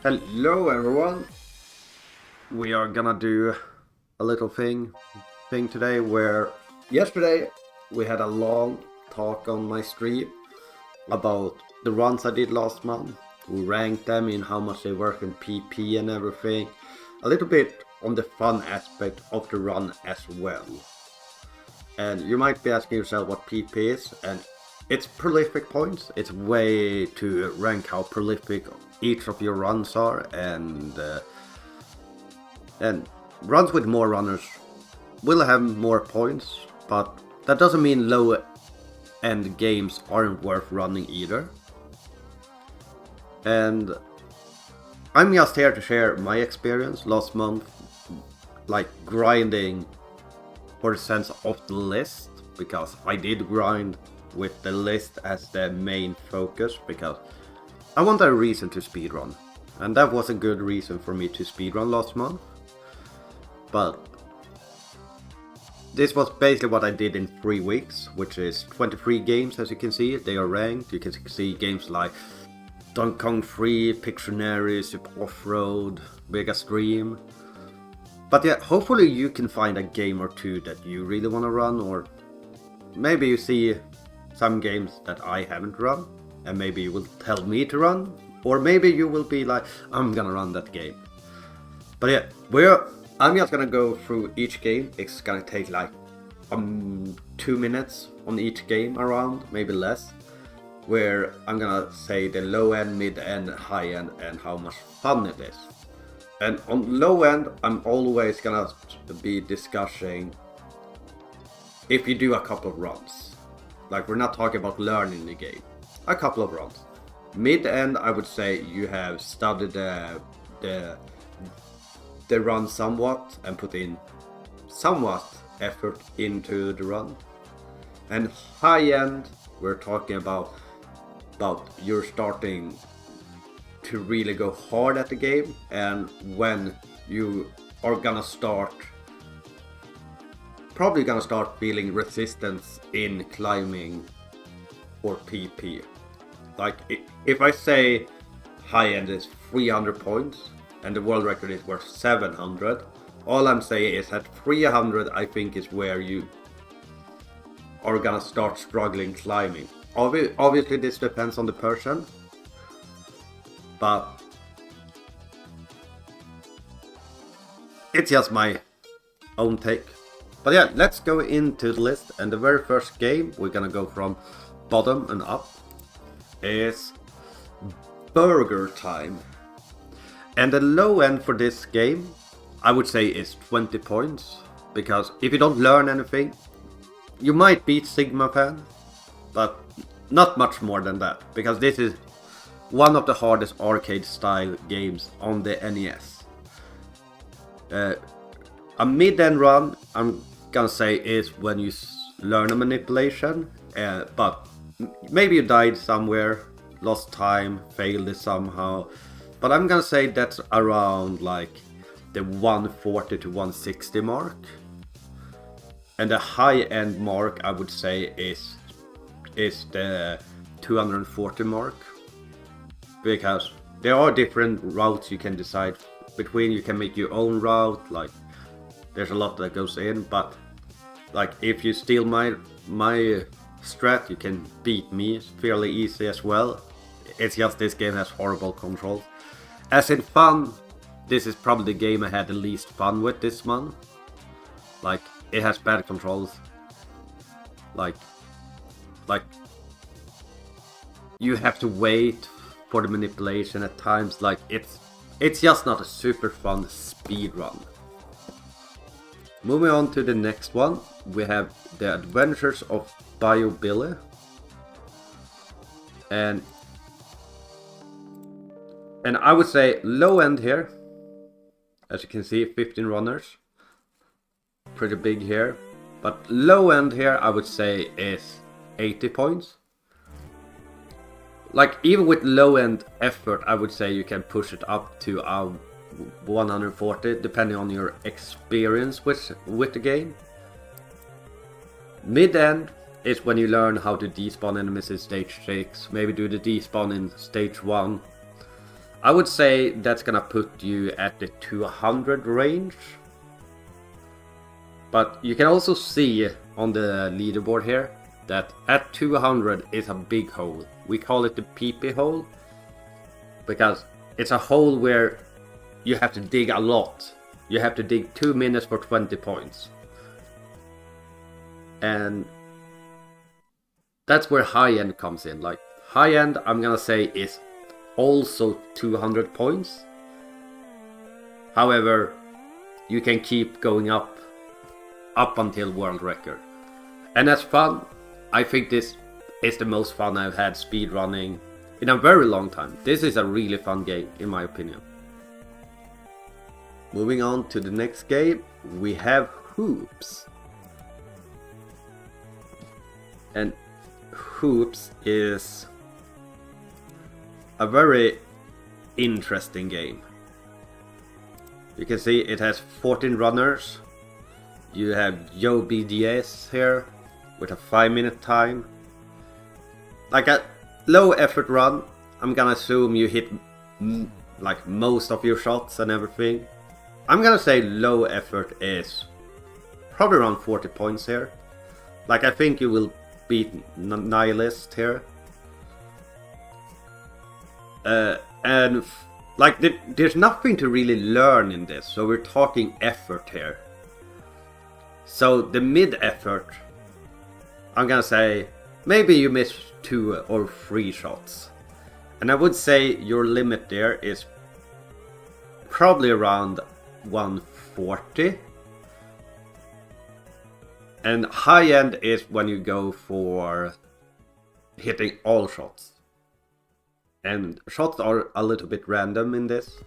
Hello everyone. We are gonna do a little thing today where yesterday we had a long talk on my stream about the runs I did last month. We ranked them in how much they work in PP and everything. A little bit on the fun aspect of the run as well. And you might be asking yourself what PP is, and it's prolific points. It's a way to rank how prolific each of your runs are, and runs with more runners will have more points, but that doesn't mean low end games aren't worth running either. And I'm just here to share my experience last month, like grinding for the sense of the list, because I did grind with the list as the main focus, because I wanted a reason to speedrun, and that was a good reason for me to speedrun last month. But this was basically what I did in 3 weeks, which is 23 games. As you can see, they are ranked. You can see games like Donkey Kong 3, Pictionary, Super Off-Road, Mega Stream. But yeah, hopefully you can find a game or two that you really want to run, or maybe you see some games that I haven't run, and maybe you will tell me to run, or maybe you will be like, I'm gonna run that game. But yeah, I'm just gonna go through each game. It's gonna take like 2 minutes on each game around, maybe less, where I'm gonna say the low end, mid end, high end, and how much fun it is. And on low end, I'm always gonna be discussing if you do a couple of runs. Like, we're not talking about learning the game. A couple of runs. Mid end, I would say you have studied the run somewhat and put in somewhat effort into the run. And high end, we're talking about you're starting to really go hard at the game, and when you are probably gonna start feeling resistance in climbing or PP. Like, if I say high end is 300 points and the world record is worth 700, all I'm saying is that 300 I think is where you are gonna start struggling climbing. Obviously this depends on the person, but it's just my own take. But yeah, let's go into the list, and the very first game, we're gonna go from bottom and up, is Burger Time. And the low end for this game, I would say, is 20 points, because if you don't learn anything, you might beat Sigma Fan, but not much more than that, because this is one of the hardest arcade style games on the NES. A mid-end run, I'm gonna say, is when you learn a manipulation, but maybe you died somewhere, lost time, failed it somehow. But I'm gonna say that's around like the 140 to 160 mark. And the high-end mark, I would say, is the 240 mark. Because there are different routes you can decide between. You can make your own route, like there's a lot that goes in, but like if you steal my strat, you can beat me fairly easy as well. It's just this game has horrible controls. As in fun, this is probably the game I had the least fun with this month. Like, it has bad controls. Like you have to wait for the manipulation at times. Like, it's just not a super fun speed run. Moving on to the next one, we have The Adventures of Bio Billy. And I would say low end here. As you can see, 15 runners. Pretty big here. But low end here, I would say, is 80 points. Like, even with low end effort, I would say you can push it up to 140, depending on your experience with the game. Mid-end is when you learn how to despawn enemies in stage 6, maybe do the despawn in stage 1. I would say that's gonna put you at the 200 range. But you can also see on the leaderboard here that at 200 is a big hole. We call it the PP hole because it's a hole where you have to dig a lot. You have to dig 2 minutes for 20 points. And that's where high end comes in. Like high end, I'm gonna say is also 200 points. However, you can keep going up until world record. And that's fun. I think this is the most fun I've had speedrunning in a very long time. This is a really fun game, in my opinion. Moving on to the next game, we have Hoops. And Hoops is a very interesting game. You can see it has 14 runners. You have Joe BDS here with a 5-minute time. Like a low effort run. I'm gonna assume you hit like most of your shots and everything. I'm gonna say low effort is probably around 40 points here. Like I think you will beat Nihilist here. And like there's nothing to really learn in this, so we're talking effort here. So the mid effort, I'm gonna say maybe you miss 2 or 3 shots. And I would say your limit there is probably around 140. And high end is when you go for hitting all shots. And shots are a little bit random in this.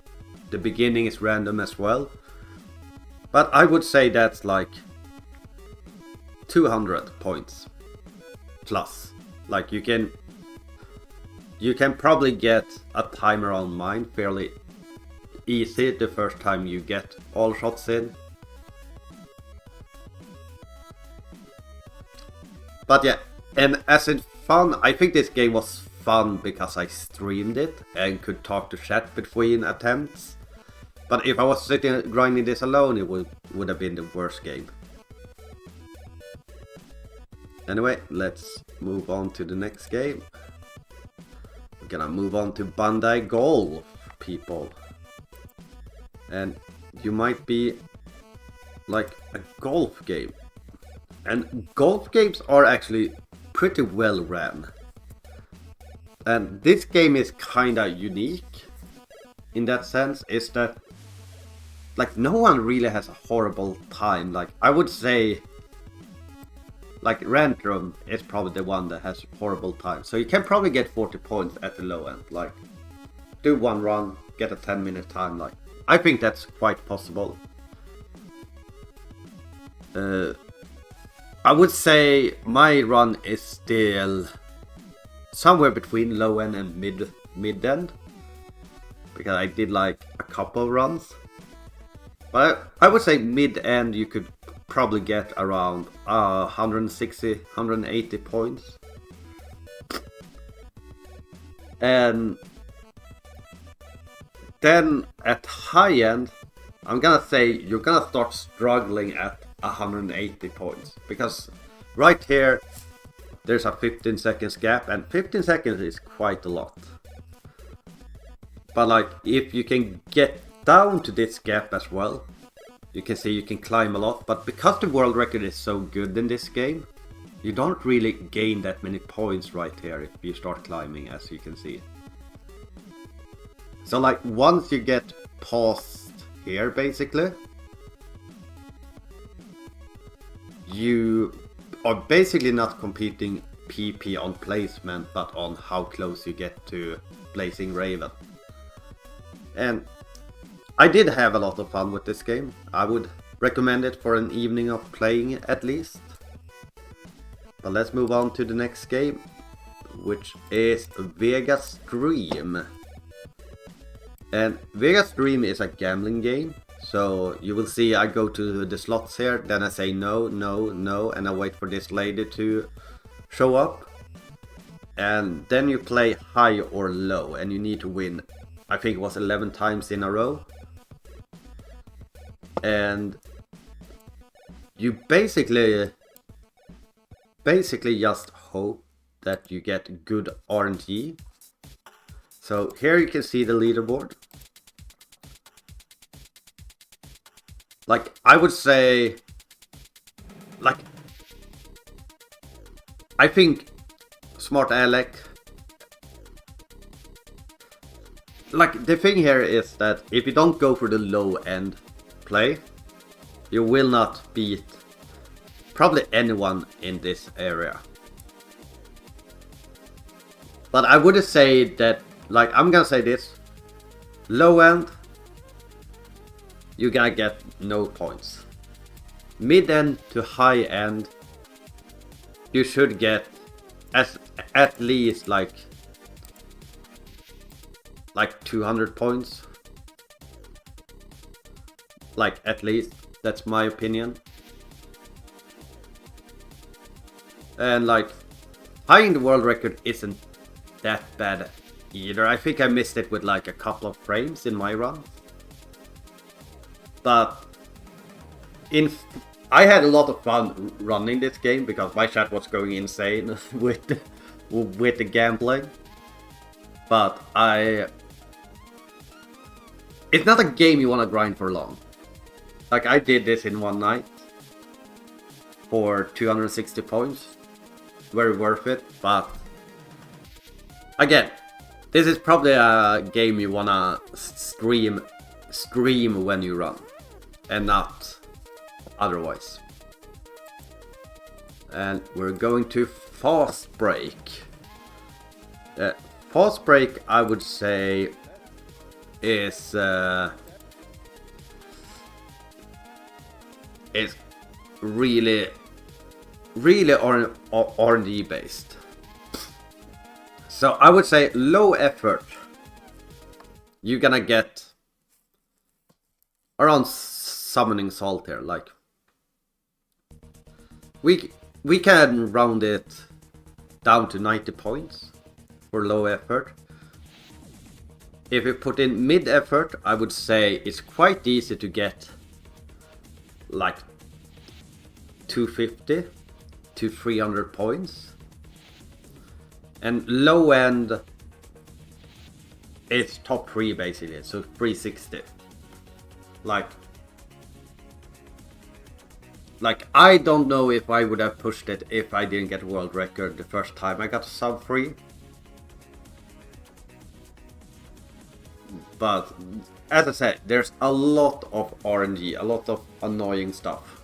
The beginning is random as well. But I would say that's like 200 points plus. Like you can probably get a timer on mine fairly easy the first time you get all shots in. But yeah, and as in fun, I think this game was fun because I streamed it and could talk to chat between attempts. But if I was sitting grinding this alone, it would have been the worst game. Anyway, let's move on to the next game. We're gonna move on to Bandai Golf, people. And you might be like a golf game. And golf games are actually pretty well ran. And this game is kinda unique in that sense, is that like no one really has a horrible time. Like I would say like Rantrum is probably the one that has horrible time. So you can probably get 40 points at the low end. Like do one run, get a 10-minute time. Like I think that's quite possible. I would say my run is still somewhere between low end and mid end, because I did like a couple runs. But I would say mid end you could probably get around 160, 180 points. And then at high end, I'm gonna say you're gonna start struggling at 180 points, because right here there's a 15 seconds gap, and 15 seconds is quite a lot. But like if you can get down to this gap as well, you can see you can climb a lot. But because the world record is so good in this game, you don't really gain that many points right here if you start climbing, as you can see. So like once you get past here basically, you are basically not competing PP on placement, but on how close you get to Blazing Raven. And I did have a lot of fun with this game. I would recommend it for an evening of playing at least. But let's move on to the next game, which is Vegas Dream. And Vegas Dream is a gambling game. So you will see I go to the slots here, then I say no, no, no, and I wait for this lady to show up. And then you play high or low, and you need to win I think it was 11 times in a row. And you basically just hope that you get good RNG. So here you can see the leaderboard. Like, I would say, like, I think Smart Alec, like, the thing here is that if you don't go for the low end play, you will not beat probably anyone in this area. But I would say that, like, I'm gonna say this, low end, you're gonna get no points. Mid end to high end, you should get at least like 200 points. Like, at least, that's my opinion. And like, tying the world record isn't that bad either. I think I missed it with like a couple of frames in my run. But I had a lot of fun running this game because my chat was going insane with the gameplay. But it's not a game you want to grind for long. Like, I did this in one night for 260 points. Very worth it, but again, this is probably a game you wanna stream when you run, and not otherwise. And we're going to fast break. Fast break, I would say, is really RNG based. So I would say low effort, you're gonna get around summoning salt here. Like, we can round it down to 90 points for low effort. If you put in mid effort, I would say it's quite easy to get like 250 to 300 points. And low end, it's top 3 basically, so 360. Like I don't know if I would have pushed it if I didn't get world record the first time I got sub 3. But as I said, there's a lot of RNG, a lot of annoying stuff.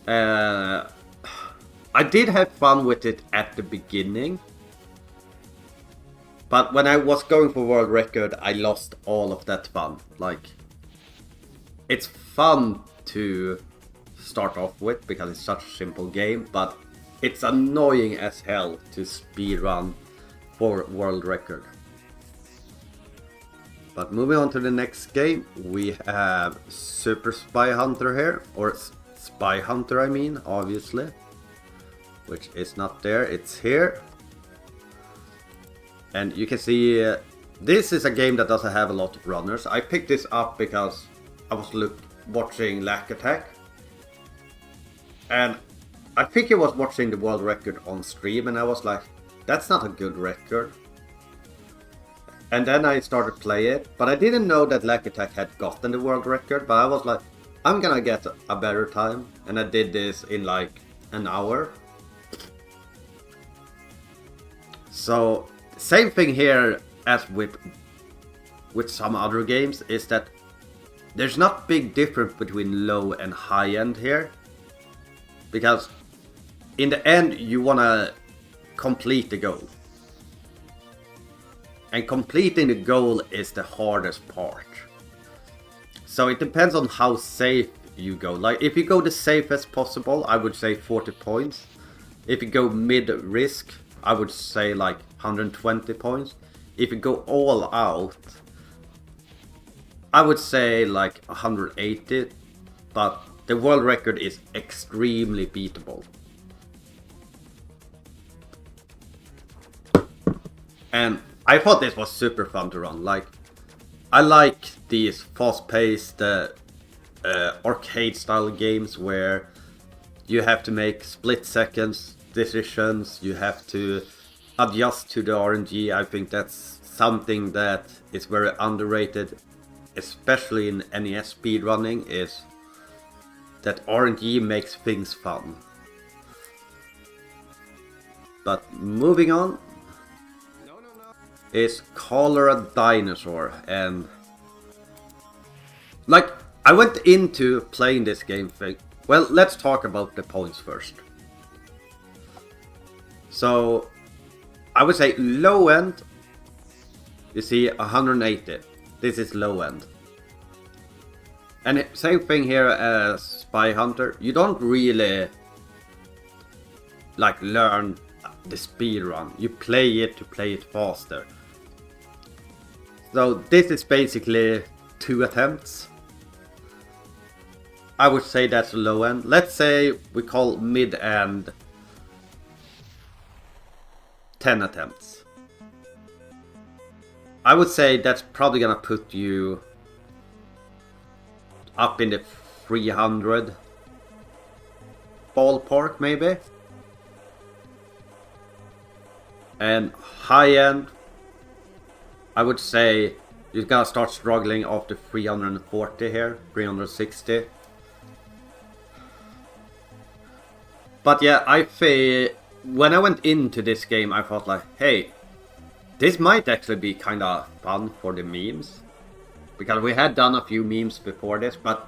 I did have fun with it at the beginning, but when I was going for world record, I lost all of that fun. Like, it's fun to start off with because it's such a simple game, but it's annoying as hell to speedrun for world record. But moving on to the next game, we have Super Spy Hunter here, or Spy Hunter I mean, obviously. Which is not there, it's here. And you can see, this is a game that doesn't have a lot of runners. I picked this up because I was watching Lack Attack. And I think I was watching the world record on stream and I was like, that's not a good record. And then I started playing it, but I didn't know that Lack Attack had gotten the world record, but I was like, I'm gonna get a better time. And I did this in like an hour. So, same thing here as with some other games, is that there's not big difference between low and high end here. Because in the end, you wanna complete the goal. And completing the goal is the hardest part. So it depends on how safe you go. Like, if you go the safest possible, I would say 40 points. If you go mid risk, I would say like 120 points. If you go all out, I would say like 180. But the world record is extremely beatable. And I thought this was super fun to run. Like, I like these fast-paced arcade-style games where you have to make split-seconds decisions, you have to adjust to the RNG. I think that's something that is very underrated, especially in NES speedrunning, is that RNG makes things fun. But moving on is Cholera Dinosaur, and like, I went into playing this game thing. Well, let's talk about the points first. So, I would say low end, you see 180. This is low end. And same thing here as Spy Hunter. You don't really like learn the speed run. You play it to play it faster. So this is basically 2 attempts. I would say that's low end. Let's say we call mid end 10 attempts. I would say that's probably gonna put you up in the 300 ballpark maybe. And high end, I would say you're gonna start struggling after 340 here, 360. But yeah, I feel when I went into this game, I thought like, hey, this might actually be kind of fun for the memes, because we had done a few memes before this, but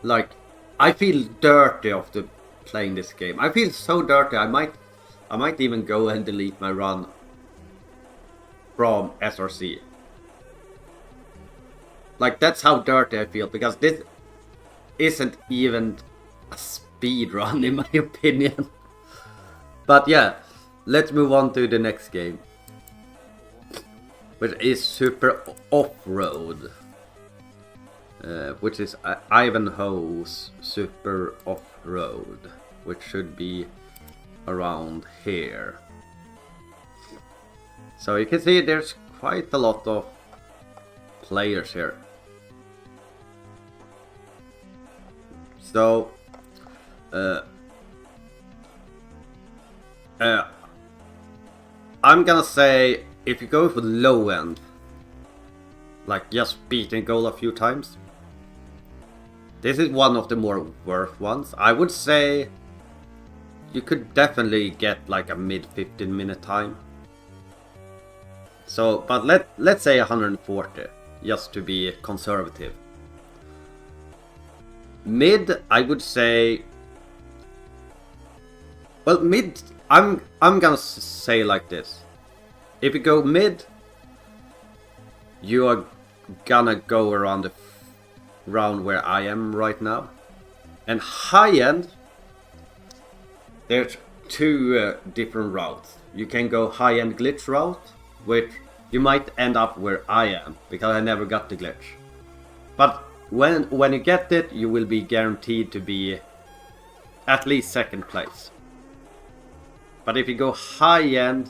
like, I feel dirty after playing this game. I feel so dirty. I might even go and delete my run from SRC. Like, that's how dirty I feel, because this isn't even a speed run in my opinion. But yeah, let's move on to the next game, which is Super Off-Road, which is Ivanhoe's Super Off-Road, which should be around here. So you can see there's quite a lot of players here. So I'm gonna say if you go for low end, like just beating goal a few times, this is one of the more worth ones. I would say you could definitely get like a mid 15-minute time. So, but let's say 140, just to be conservative. Mid, I would say. Well, mid, I'm gonna say like this. If you go mid, you are gonna go around where I am right now. And high end, there's 2 different routes. You can go high end glitch route, which you might end up where I am, because I never got the glitch. But when you get it, you will be guaranteed to be at least 2nd place. But if you go high end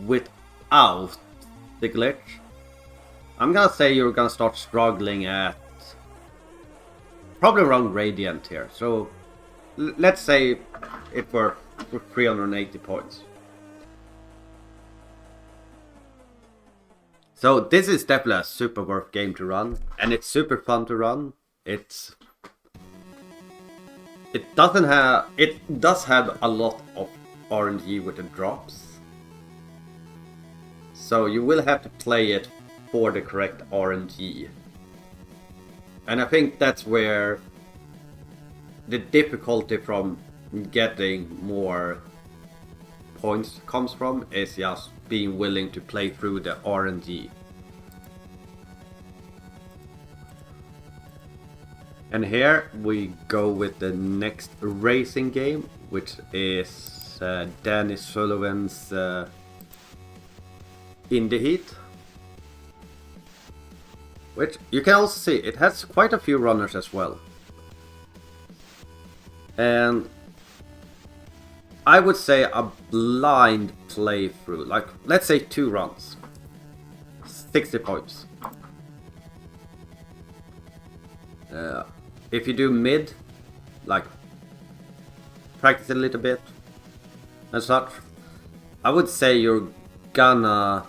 without the glitch, I'm gonna say you're gonna start struggling at probably around Radiant here. So let's say it were 380 points. So this is definitely a super worth game to run, and it's super fun to run. It does have a lot of RNG with the drops. So you will have to play it for the correct RNG. And I think that's where the difficulty from getting more points comes from, is just being willing to play through the RNG. And here we go with the next racing game, which is Danny Sullivan's Indie Heat. Which you can also see, it has quite a few runners as well. And I would say a blind playthrough, like let's say 2 runs, 60 points. If you do mid, like practice a little bit and such, I would say you're gonna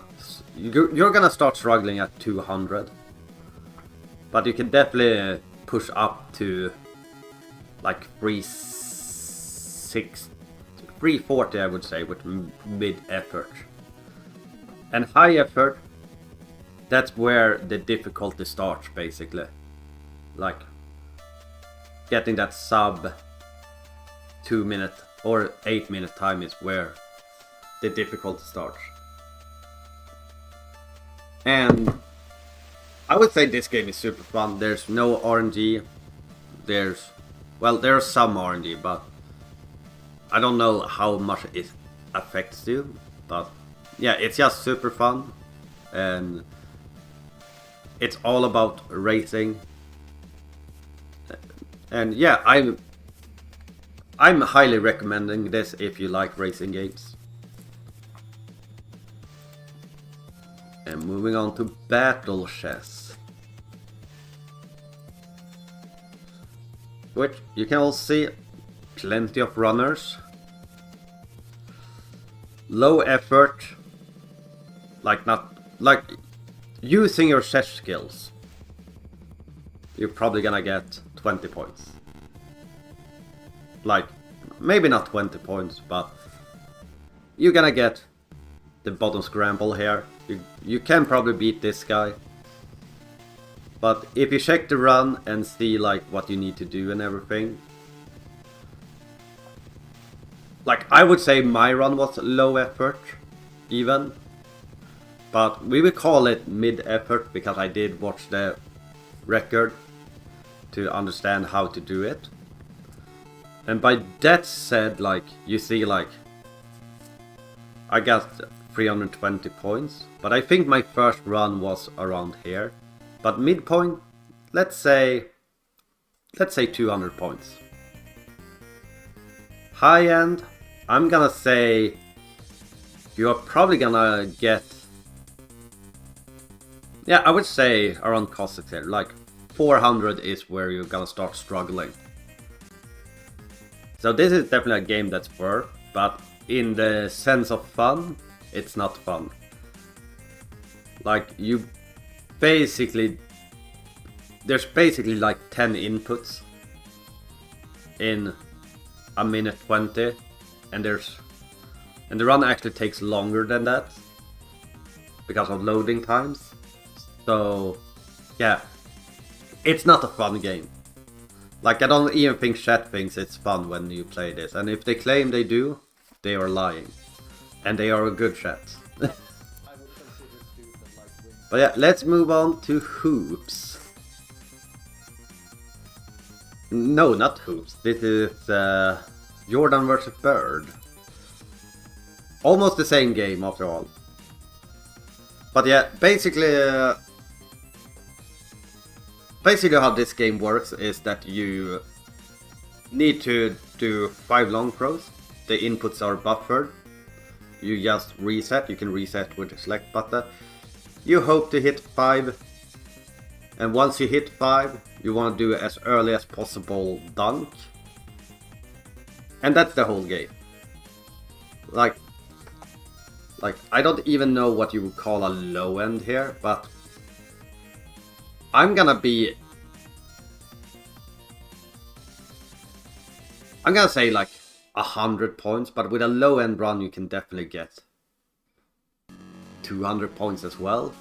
start struggling at 200, but you can definitely push up to like 340, I would say, with mid effort. And high effort, that's where the difficulty starts, basically. Like getting that sub 2 minute or 8 minute time is where the difficulty starts. And I would say this game is super fun. There's no RNG. There's some RNG, but I don't know how much it affects you. But yeah, it's just super fun, and it's all about racing. And yeah, I'm highly recommending this if you like racing games. And moving on to Battle Chess, which you can all see plenty of runners, low effort, like using your chess skills. You're probably gonna get 20 points. Like, maybe not 20 points, but you're gonna get the bottom scramble here. You can probably beat this guy. But if you check the run and see like what you need to do and everything, like I would say my run was low effort even, but we will call it mid effort because I did watch the record to understand how to do it. And by that said, like you see, like I got 320 points, but I think my first run was around here. But midpoint, let's say 200 points. High end, I'm gonna say you're probably gonna get, yeah, I would say around Cossack there, like 400 is where you're gonna start struggling. So this is definitely a game that's worth, but in the sense of fun, it's not fun. Like you basically, there's basically like 10 inputs in a minute 20, and the run actually takes longer than that because of loading times. So yeah, it's not a fun game. Like I don't even think chat thinks it's fun when you play this, and if they claim they do, they are lying. And they are a good chat. But yeah, let's move on to Hoops. No, not Hoops. This is Jordan vs. Bird. Almost the same game after all. But yeah, basically how this game works is that you need to do 5 long throws. The inputs are buffered. You just reset. You can reset with the select button. You hope to hit 5. And once you hit 5, you want to do as early as possible dunk. And that's the whole game. Like I don't even know what you would call a low end here, but I'm gonna say like 100 points, but with a low end run you can definitely get 200 points as well.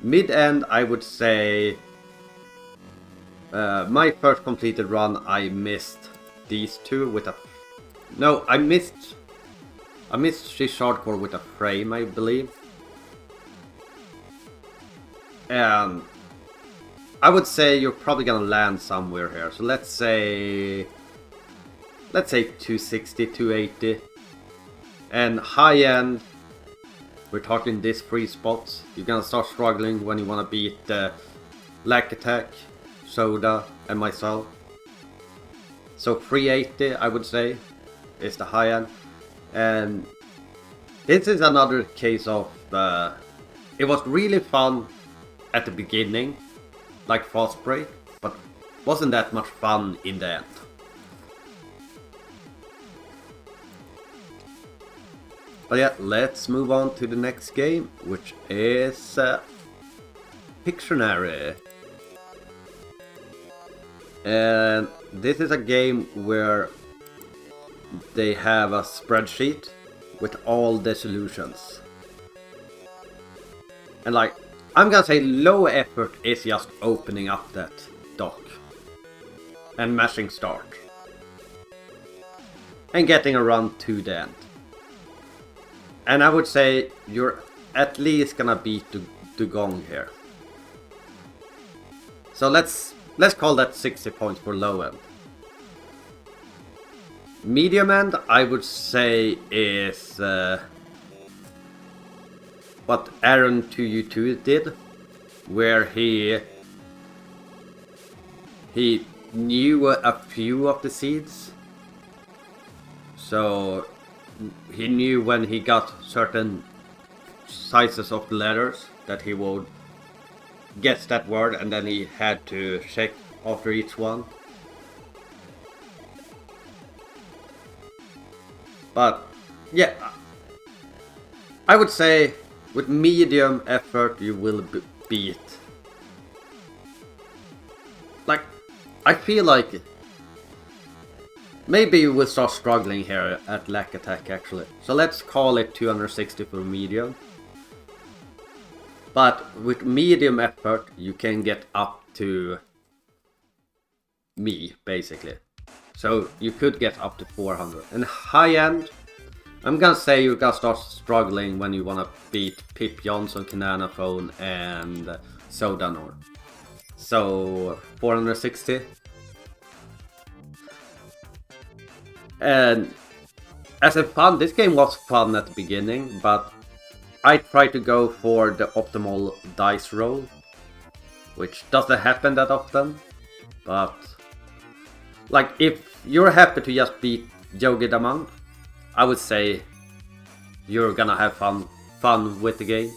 Mid end, I would say my first completed run, I missed these two with a, no, I missed this hardcore with a frame, I believe. And I would say you're probably gonna land somewhere here. So let's say 260, 280. And high end, we're talking this 3 spots. You're gonna start struggling when you wanna beat Lack Attack, Soda, and myself. So 380, I would say, is the high end. And This is another case of it was really fun at the beginning, like Fast Break, but wasn't that much fun in the end. But yeah, let's move on to the next game, which is Pictionary. And this is a game where they have a spreadsheet with all the solutions. And like, I'm gonna say low effort is just opening up that doc and mashing start and getting a run to the end. And I would say you're at least gonna beat the gong here. So let's call that 60 points for low end. Medium end, I would say, is what Aaron 2U2 did, where he knew a few of the seeds. So he knew when he got certain sizes of the letters that he would guess that word, and then he had to check after each one. But yeah, I would say with medium effort you will beat. Like, I feel like maybe you will start struggling here at lack attack actually. So let's call it 260 for medium. But with medium effort you can get up to me basically. So you could get up to 400. And high end, I'm gonna say you're gonna start struggling when you wanna beat Pip Johnson, Kanana Phone, and Sodanor. So 460. And as a fun, this game was fun at the beginning, but I tried to go for the optimal dice roll, which doesn't happen that often. But like, if you're happy to just beat Yogi Damang, I would say you're gonna have fun with the game.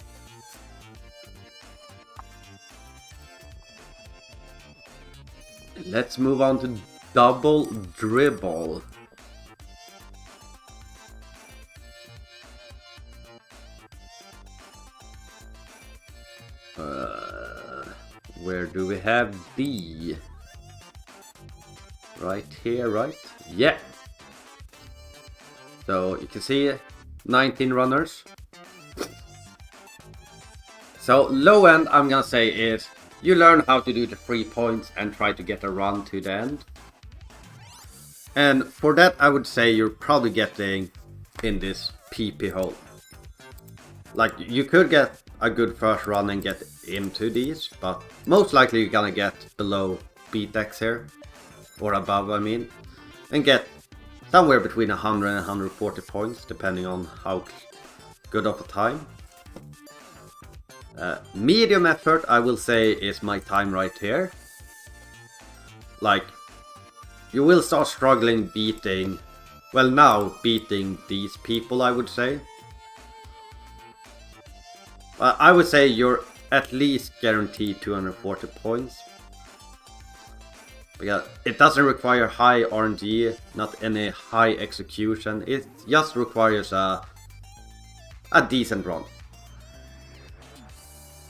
Let's move on to Double Dribble. Where do we have D? Right here, right? Yeah. So you can see 19 runners. So low end, I'm gonna say, is you learn how to do the 3 points and try to get a run to the end. And for that, I would say you're probably getting in this PP hole. Like, you could get a good first run and get into these, but most likely you're gonna get below BTEX here, or above I mean, and get somewhere between 100 and 140 points depending on how good of a time. Medium effort, I will say, is my time right here. Like, you will start struggling beating, well, now beating these people, I would say. I would say you're at least guaranteed 240 points. Because it doesn't require high RNG, not any high execution. It just requires a decent run.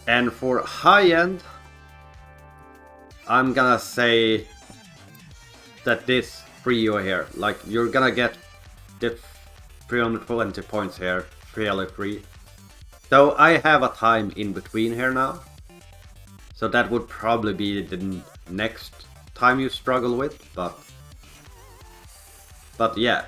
And for high end, I'm gonna say that this trio here, like, you're gonna get the 320 points here fairly free. So I have a time in between here now. So that would probably be the next time you struggle with, but yeah.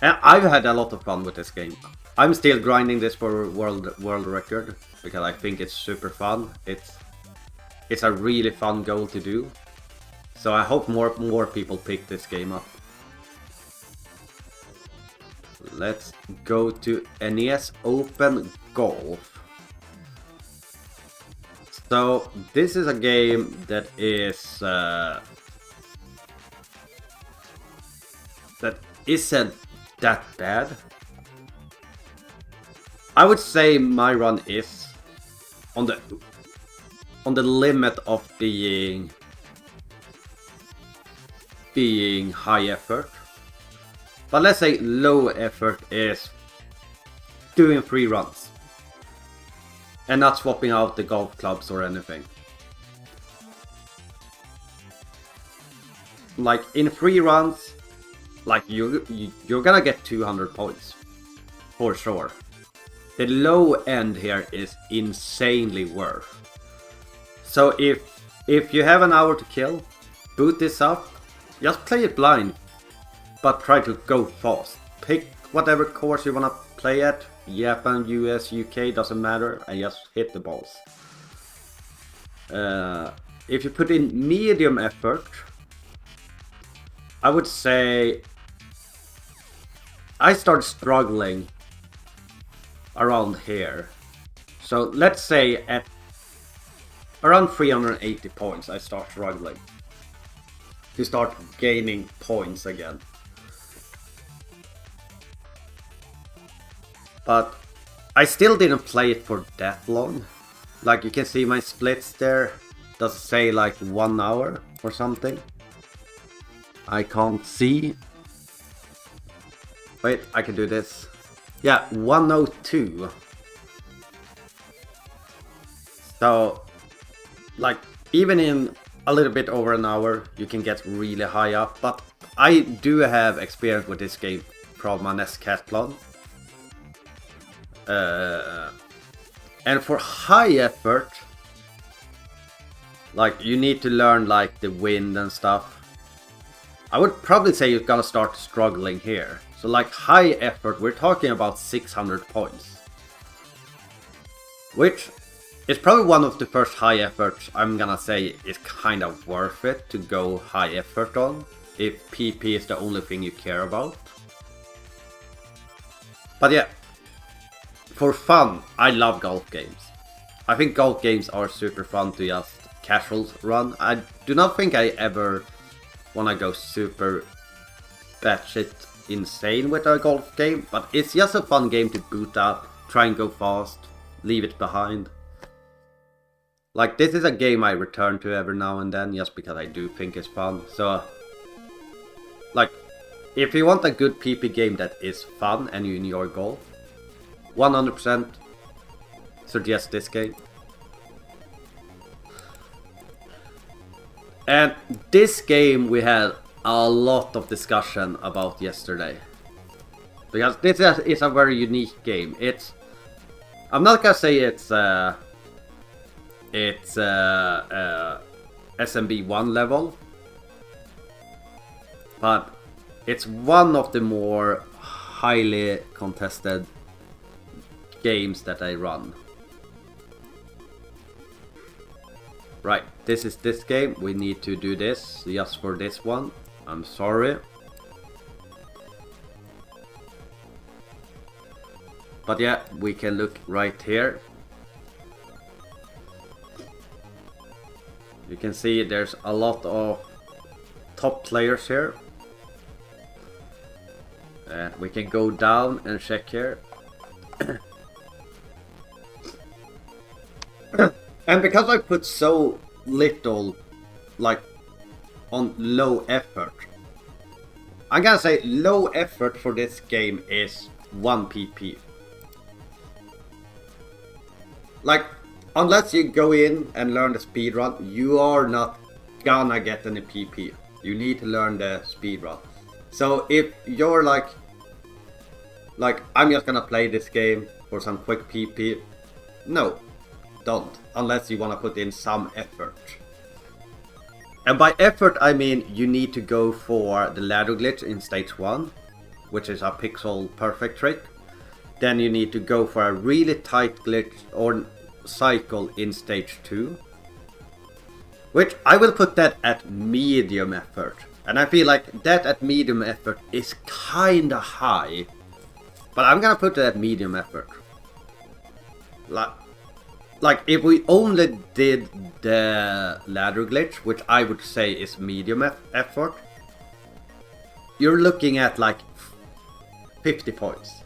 And I've had a lot of fun with this game. I'm still grinding this for world record because I think it's super fun. It's a really fun goal to do. So I hope more people pick this game up. Let's go to NES Open Golf. So this is a game that is that isn't that bad. I would say my run is on the limit of being high effort. But let's say low effort is doing 3 runs and not swapping out the golf clubs or anything. Like in 3 runs, like you're gonna get 200 points for sure. The low end here is insanely worth. So if you have an hour to kill, boot this up, just play it blind, but try to go fast. Pick whatever course you wanna play at, Japan, US, UK, doesn't matter, and just hit the balls. If you put in medium effort, I would say I start struggling around here. So let's say at around 380 points I start struggling to start gaining points again. But I still didn't play it for that long. Like you can see my splits there, does say like 1 hour or something. I can't see. Wait, I can do this. Yeah, 102. So, like, even in a little bit over an hour, you can get really high up. But I do have experience with this game from my Nescathlon. And for high effort, like, you need to learn, like, the wind and stuff. I would probably say you're gonna start struggling here. So like high effort, we're talking about 600 points. Which is probably one of the first high efforts I'm gonna say is kind of worth it to go high effort on. If PP is the only thing you care about. But yeah, for fun, I love golf games. I think golf games are super fun to just casual run. I do not think I ever wanna go super batshit insane with a golf game, but it's just a fun game to boot up, try and go fast, leave it behind. Like this is a game I return to every now and then just because I do think it's fun. So like if you want a good PP game that is fun and you enjoy golf, 100% suggest this game. And this game we had a lot of discussion about yesterday. Because this is a very unique game. I'm not gonna say it's SMB 1 level. But it's one of the more highly contested games that I run. Right, this is this game. We need to do this just for this one. I'm sorry. But yeah, we can look right here. You can see there's a lot of top players here. And we can go down and check here. And because I put so little, like, on low effort, I'm gonna say low effort for this game is 1 PP. Like, unless you go in and learn the speedrun, you are not gonna get any PP. You need to learn the speedrun. So if you're like I'm just gonna play this game for some quick PP, no, don't, unless you wanna put in some effort. And by effort I mean you need to go for the ladder glitch in stage 1, which is a pixel perfect trick. Then you need to go for a really tight glitch or cycle in stage 2, which I will put that at medium effort. And I feel like that at medium effort is kinda high, but I'm gonna put it at medium effort. Like if we only did the ladder glitch, which I would say is medium effort, you're looking at like 50 points.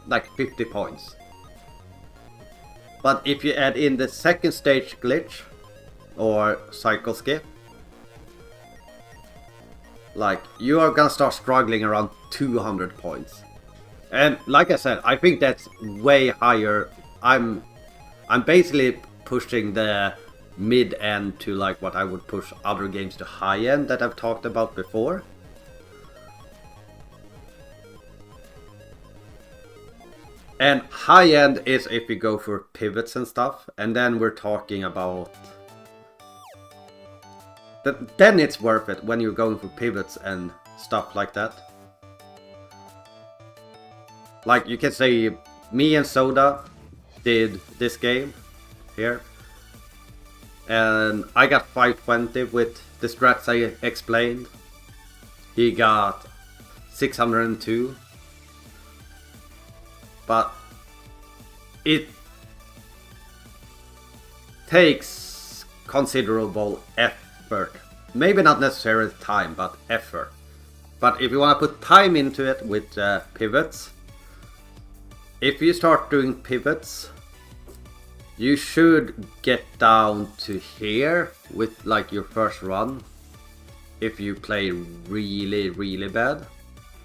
like 50 points. But if you add in the second stage glitch or cycle skip, like you are gonna start struggling around 200 points. And like I said, I think that's way higher. I'm basically pushing the mid end to like what I would push other games to high end that I've talked about before. And high end is if you go for pivots and stuff, and then we're talking about then it's worth it when you're going for pivots and stuff like that. Like you can say me and Soda did this game here, and I got 520 with the strats I explained. He got 602, but it takes considerable effort. Maybe not necessarily time, but effort. But if you want to put time into it with pivots, if you start doing pivots, you should get down to here with like your first run. If you play really bad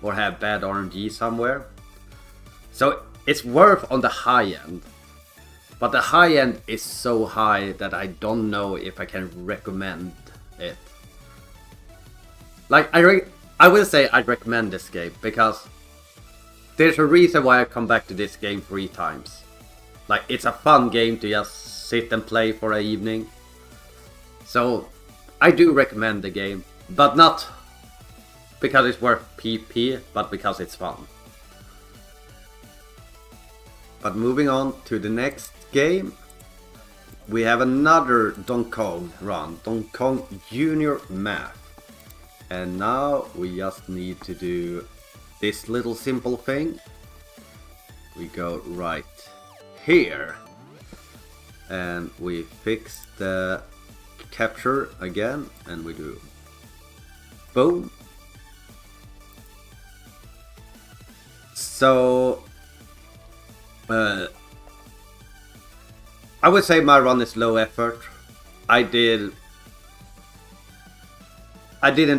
or have bad RNG somewhere. So it's worth on the high end. But the high end is so high that I don't know if I can recommend it. Like I will say I'd recommend this game because there's a reason why I come back to this game 3 times. Like it's a fun game to just sit and play for an evening. So I do recommend the game, but not because it's worth PP, but because it's fun. But moving on to the next game, we have another Donkey Kong run, Donkey Kong Junior Math. And now we just need to do this little simple thing. We go right here and we fix the capture again and we do boom. So I would say my run is low effort. I didn't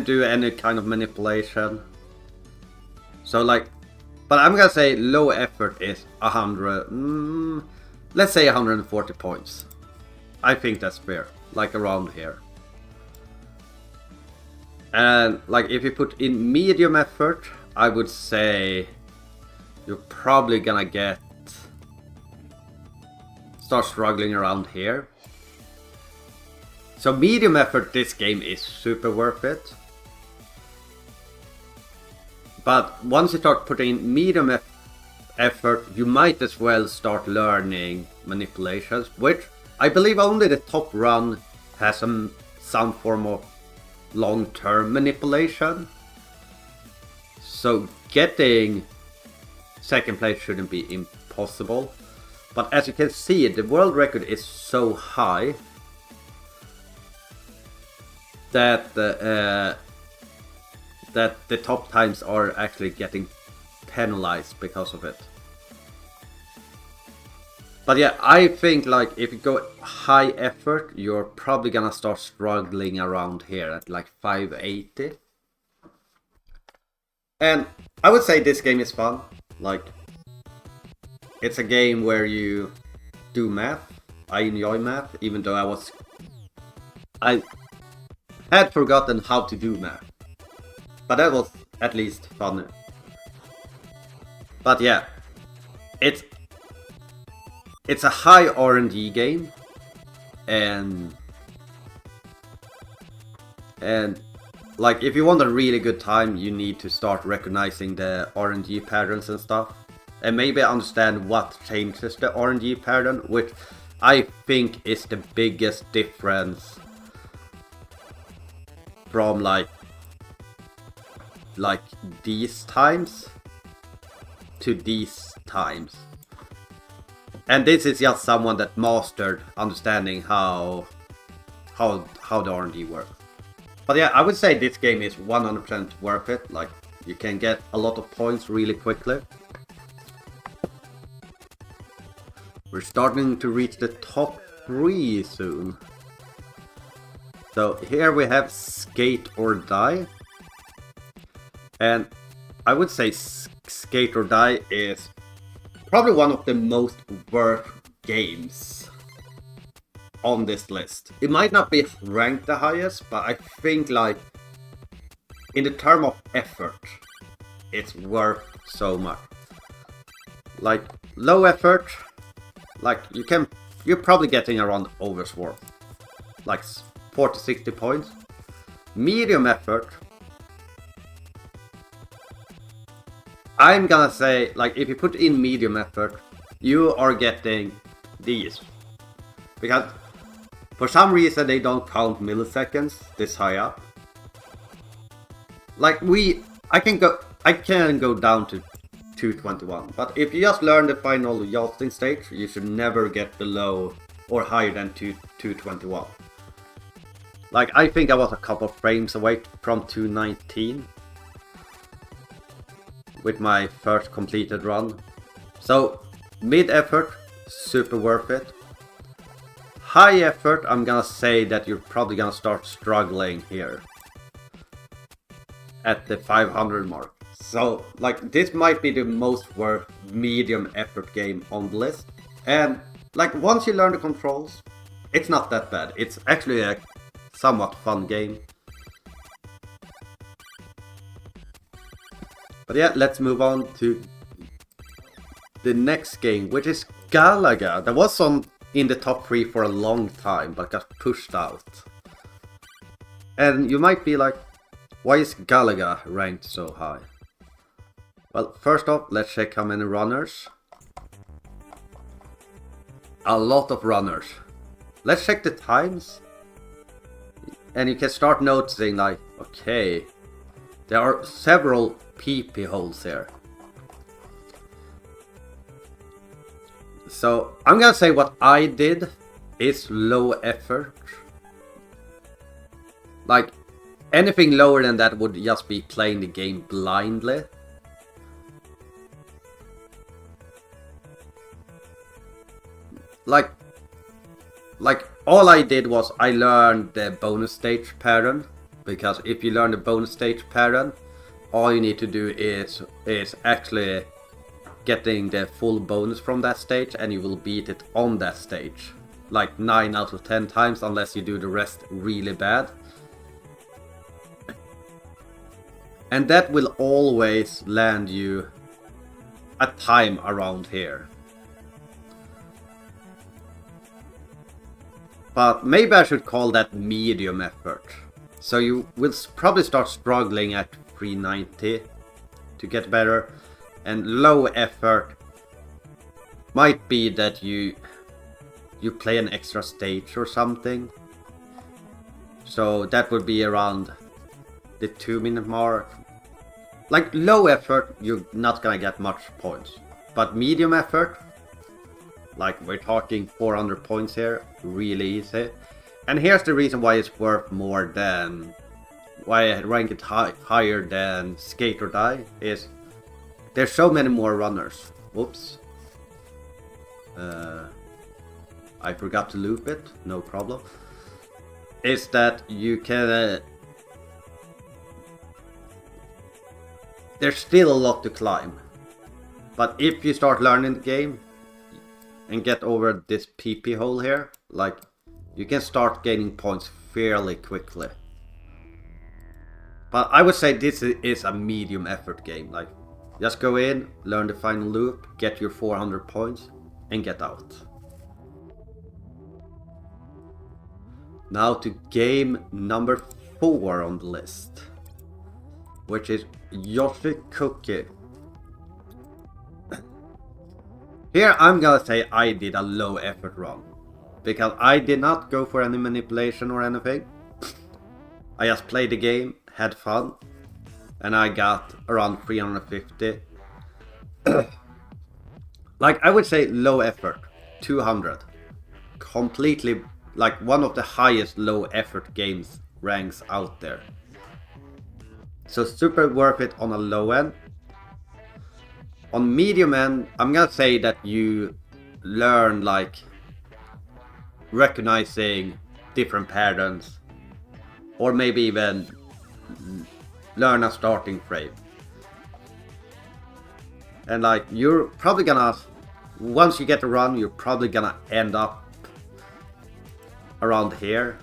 do any kind of manipulation. So like, but I'm gonna say low effort is 100, let's say 140 points. I think that's fair, like around here. And like if you put in medium effort, I would say you're probably gonna start struggling around here. So medium effort, this game is super worth it. But once you start putting medium effort, you might as well start learning manipulations, which I believe only the top run has some form of long-term manipulation. So getting second place shouldn't be impossible. But as you can see, the world record is so high that the top times are actually getting penalized because of it. But yeah, I think like if you go high effort, you're probably gonna start struggling around here at like 580. And I would say this game is fun. Like, it's a game where you do math. I enjoy math, even though I had forgotten how to do math. But that was at least fun. But yeah, it's a high RNG game, and like if you want a really good time, you need to start recognizing the RNG patterns and stuff, and maybe understand what changes the RNG pattern, which I think is the biggest difference from like these times to these times. And this is just someone that mastered understanding how the RNG works. But yeah, I would say this game is 100% worth it. Like, you can get a lot of points really quickly. We're starting to reach the top 3 soon. So here we have Skate or Die. And I would say Skate or Die is probably one of the most worth games on this list. It might not be ranked the highest, but I think like in the term of effort, it's worth so much. Like low effort, like you're probably getting around Overswarm, like 40-60 points. Medium effort, I'm gonna say, like, if you put in medium effort, you are getting these. Because for some reason they don't count milliseconds this high up. Like I can go down to 221, but if you just learn the final yachting stage, you should never get below or higher than 221. Like, I think I was a couple frames away from 219 with my first completed run. So mid effort, super worth it. High effort, I'm gonna say that you're probably gonna start struggling here at the 500 mark. So like this might be the most worth medium effort game on the list. And like once you learn the controls, it's not that bad. It's actually a somewhat fun game. But yeah, let's move on to the next game, which is Galaga. That was in the top 3 for a long time, but got pushed out. And you might be like, why is Galaga ranked so high? Well, first off, let's check how many runners. A lot of runners. Let's check the times. And you can start noticing like, okay, there are several PP holes here. So I'm gonna say what I did is low effort. Like anything lower than that would just be playing the game blindly. Like all I did was I learned the bonus stage pattern, because if you learn the bonus stage pattern, all you need to do is actually getting the full bonus from that stage, and you will beat it on that stage like 9 out of 10 times, unless you do the rest really bad. And that will always land you a time around here. But maybe I should call that medium effort. So you will probably start struggling at 390 to get better. And low effort might be that you play an extra stage or something. So that would be around the 2-minute mark. Like low effort, you're not gonna get much points. But medium effort, like we're talking 400 points here, really easy. And here's the reason why it's worth more than, why I rank it higher than Skate or Die, is there's so many more runners. Whoops. I forgot to loop it, no problem. Is that you can... there's still a lot to climb. But if you start learning the game and get over this PP hole here, like, you can start gaining points fairly quickly. But I would say this is a medium effort game. Like, just go in, learn the final loop, get your 400 points, and get out. Now to game number 4 on the list, which is Yoshi Cookie. Here I'm gonna say I did a low effort run, because I did not go for any manipulation or anything. I just played the game, had fun, and I got around 350. Like, I would say low effort, 200. Completely, like, one of the highest low effort games ranks out there. So super worth it on a low end. On medium end, I'm gonna say that you learn like recognizing different patterns, or maybe even learn a starting frame. And like you're probably gonna, once you get a run, you're probably gonna end up around here,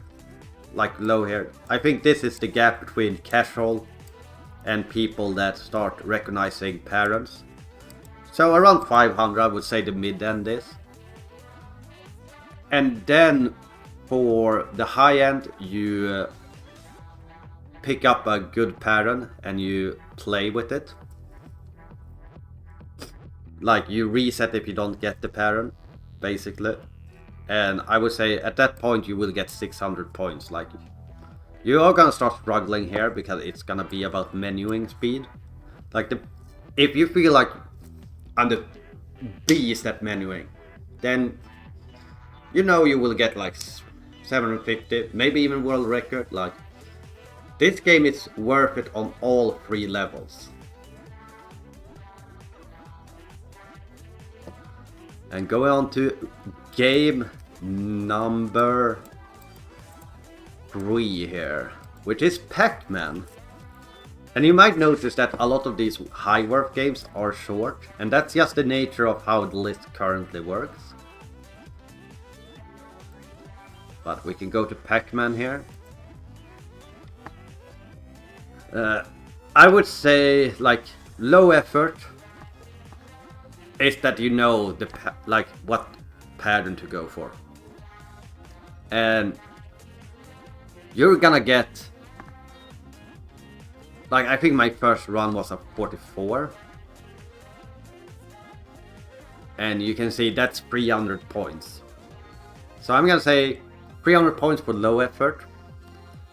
like low here. I think this is the gap between casual and people that start recognizing patterns. So around 500 I would say the mid end is. And then for the high end you pick up a good pattern and you play with it. Like you reset if you don't get the pattern, basically. And I would say at that point you will get 600 points. Like you are gonna start struggling here because it's gonna be about menuing speed. Like if you feel like I'm the beast at menuing, then you know you will get like 750, maybe even world record. Like this game is worth it on all 3 levels. And going on to game number 3 here, which is Pac-Man. And you might notice that a lot of these high worth games are short, and that's just the nature of how the list currently works. But we can go to Pac-Man here. I would say like low effort is that you know the like what pattern to go for, and you're gonna get like, I think my first run was a 44, and you can see that's 300 points. So I'm gonna say 300 points for low effort.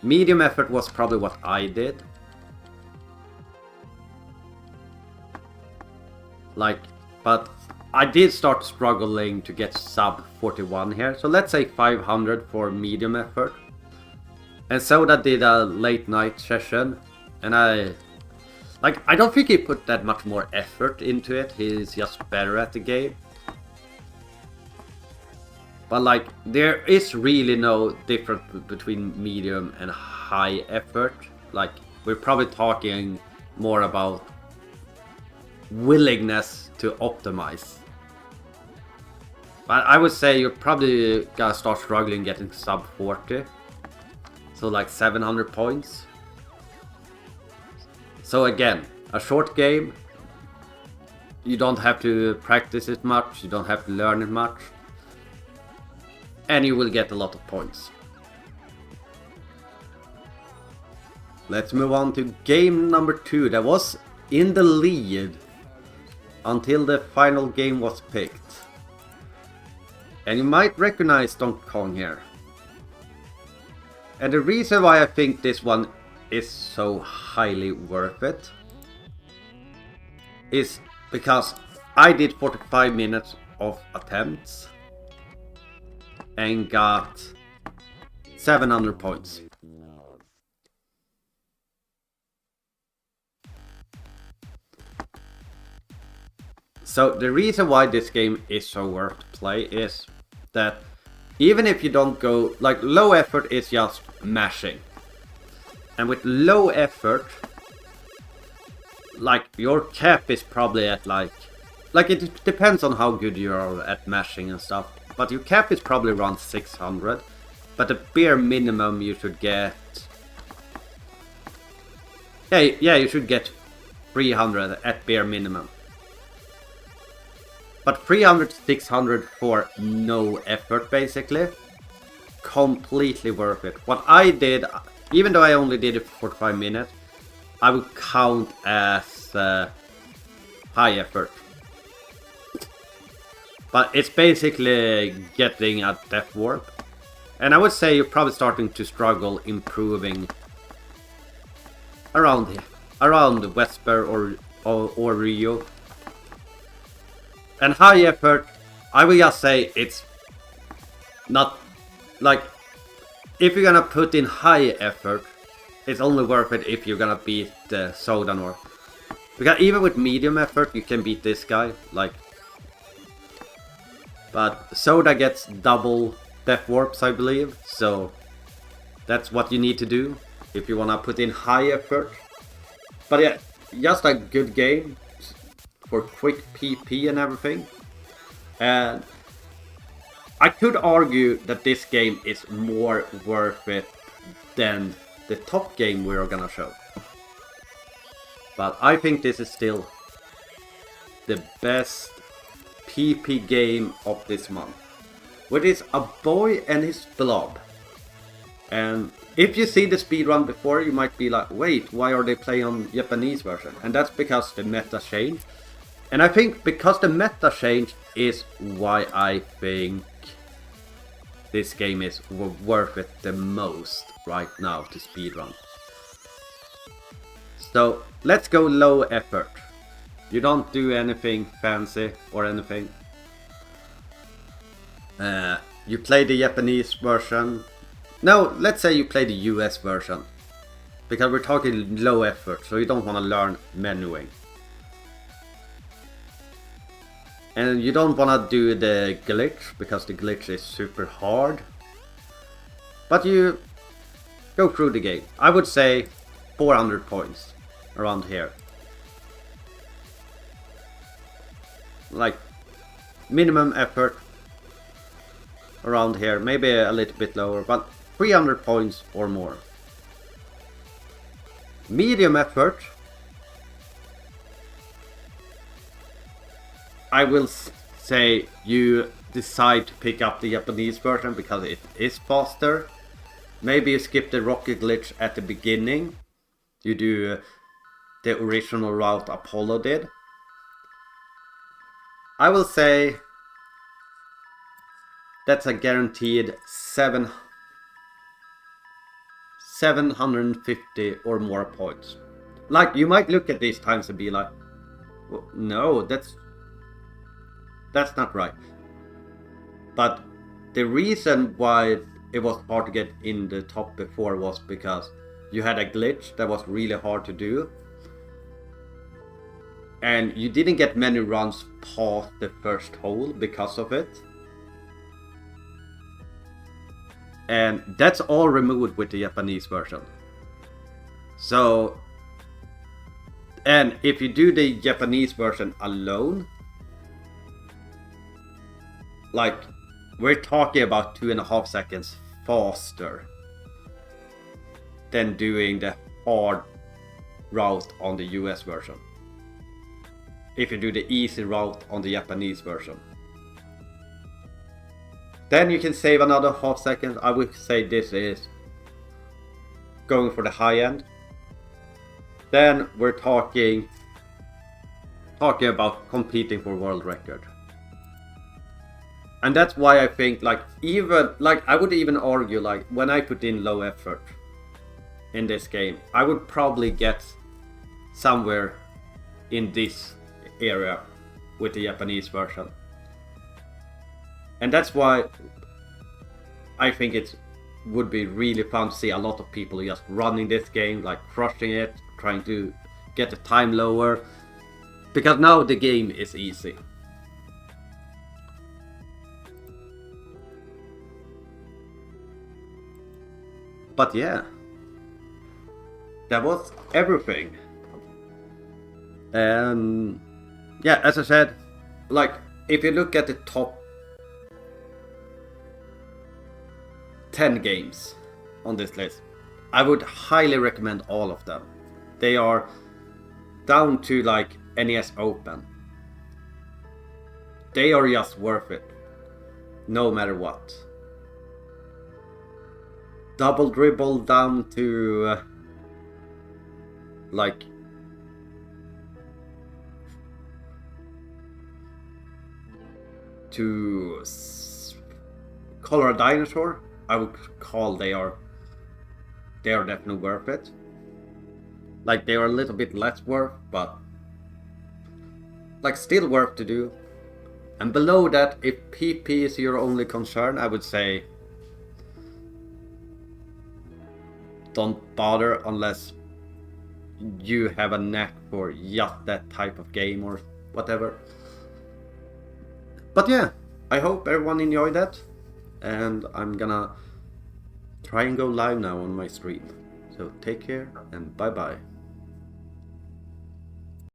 Medium effort was probably what I did. Like, but I did start struggling to get sub 41 here. So let's say 500 for medium effort. And Soda did a late night session. And I don't think he put that much more effort into it. He's just better at the game. But like, there is really no difference between medium and high effort. Like, we're probably talking more about willingness to optimize. But I would say you're probably gonna start struggling getting sub 40. So like 700 points. So again, a short game. You don't have to practice it much, you don't have to learn it much. And you will get a lot of points. Let's move on to game number 2 that was in the lead until the final game was picked. And you might recognize Donkey Kong here. And the reason why I think this one is so highly worth it is because I did 45 minutes of attempts and got 700 points. So the reason why this game is so worth to play is that even if you don't go, like, low effort is just mashing. And with low effort, like, your cap is probably at like it depends on how good you are at mashing and stuff. But your cap is probably around 600. But the bare minimum you should get... Yeah, you should get 300 at bare minimum. But 300 to 600 for no effort, basically. Completely worth it. What I did, even though I only did it for 45 minutes, I would count as high effort. But it's basically getting a death warp. And I would say you're probably starting to struggle improving around Vesper or Rio. And high effort, I will just say it's not, like, if you're gonna put in high effort, it's only worth it if you're gonna beat Sodanor. Because even with medium effort, you can beat this guy, like. But Soda gets double death warps, I believe, so that's what you need to do if you wanna put in high effort. But yeah, just a good game for quick PP and everything. And I could argue that this game is more worth it than the top game we're gonna show. But I think this is still the best PP game of this month, which is A Boy and His Blob. And if you see the speedrun before, you might be like, wait, why are they playing on Japanese version? And that's because the meta changed. And I think because the meta changed is why I think this game is worth it the most right now to speedrun. So let's go low effort. You don't do anything fancy or anything. You play the Japanese version. No, let's say you play the US version. Because we're talking low effort, so you don't want to learn menuing. And you don't want to do the glitch, because the glitch is super hard. But you go through the game. I would say 400 points around here. Like minimum effort around here, maybe a little bit lower, but 300 points or more. Medium effort, I will say you decide to pick up the Japanese version because it is faster. Maybe you skip the rocket glitch at the beginning. You do the original route Apollo did. I will say that's a guaranteed 750 or more points. Like, you might look at these times and be like, well, no, that's not right. But the reason why it was hard to get in the top before was because you had a glitch that was really hard to do. And you didn't get many runs past the first hole because of it. And that's all removed with the Japanese version. So, and if you do the Japanese version alone, like, we're talking about 2.5 seconds faster than doing the hard route on the US version. If you do the easy route on the Japanese version. Then you can save another half second. I would say this is going for the high end. Then we're talking about competing for world record. And that's why I think, like, even, like, I would even argue, like, when I put in low effort in this game, I would probably get somewhere in this area with the Japanese version. And that's why I think it would be really fun to see a lot of people just running this game, like crushing it, trying to get the time lower, because now the game is easy. But yeah, that was everything. Yeah, as I said, like, if you look at the top 10 games on this list, I would highly recommend all of them. They are down to like NES Open. They are just worth it, no matter what. Double Dribble down to like to Color a Dinosaur, I would call they are definitely worth it. Like, they are a little bit less worth, but like still worth to do. And below that, if PP is your only concern, I would say don't bother unless you have a knack for just that type of game or whatever. But yeah, I hope everyone enjoyed that, and I'm gonna try and go live now on my stream. So take care and bye bye.